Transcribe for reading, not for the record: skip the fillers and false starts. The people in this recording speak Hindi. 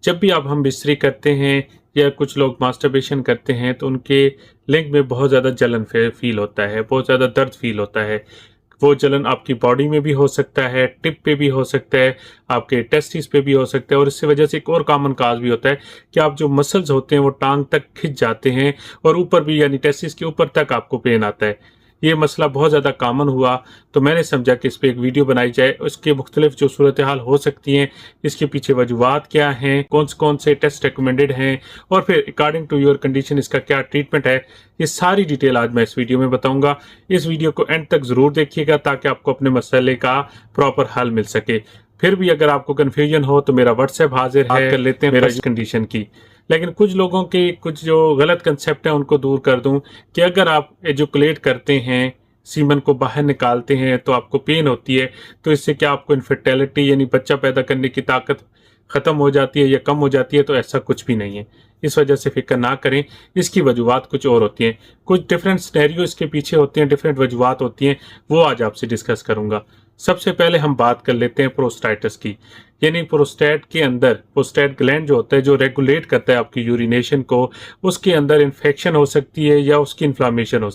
जब भी आप हम बिस्तरी करते हैं या कुछ लोग मास्टरबेशन करते हैं तो उनके लिंग में बहुत ज़्यादा जलन फील होता है, बहुत ज़्यादा दर्द फील होता है। वो जलन आपकी बॉडी में भी हो सकता है, टिप पे भी हो सकता है, आपके टेस्टिस पे भी हो सकता है और इससे वजह से एक और कॉमन काज भी होता है कि आप जो मसल्स होते हैं वो टांग तक खिंच जाते हैं और ऊपर भी यानी टेस्टिस के ऊपर तक आपको पेन आता है। ये मसला बहुत ज़्यादा कॉमन हुआ तो मैंने समझा कि इस पे एक वीडियो बनाई जाए, उसके मुख्तलिफ जो सूरत हाल हो सकती हैं, इसके पीछे वजूहात क्या हैं, कौन से टेस्ट रिकमेंडेड हैं और फिर अकॉर्डिंग टू योर कंडीशन इसका क्या ट्रीटमेंट है, ये सारी डिटेल आज मैं इस वीडियो में बताऊंगा। इस वीडियो को एंड तक ज़रूर देखिएगा ताकि आपको अपने मसले का प्रॉपर हल मिल सके। फिर भी अगर आपको कन्फ्यूजन हो तो मेरा व्हाट्सएप हाजिर है, कर लेते हैं मेरा कंडीशन की। लेकिन कुछ लोगों के कुछ जो गलत कंसेप्ट हैं उनको दूर कर दूं कि अगर आप एजुकुलेट करते हैं, सीमन को बाहर निकालते हैं तो आपको पेन होती है, तो इससे क्या आपको इनफर्टिलिटी यानी बच्चा पैदा करने की ताकत ख़त्म हो जाती है या कम हो जाती है? तो ऐसा कुछ भी नहीं है। इस वजह से फिक्र ना करें, इसकी वजूहात कुछ और होती हैं, कुछ डिफरेंट सिनेरियो इसके पीछे होते हैं, डिफरेंट वजूहात होती हैं, वो आज आपसे डिस्कस करूंगा। सबसे पहले हम बात कर लेते हैं प्रोस्टाइटिस की, यानी प्रोस्टेट के अंदर प्रोस्टेट ग्लैंड जो होता है जो रेगुलेट करता है आपकी यूरिनेशन को, उसके अंदर इन्फेक्शन हो सकती है या उसकी इन्फ्लामेशन हो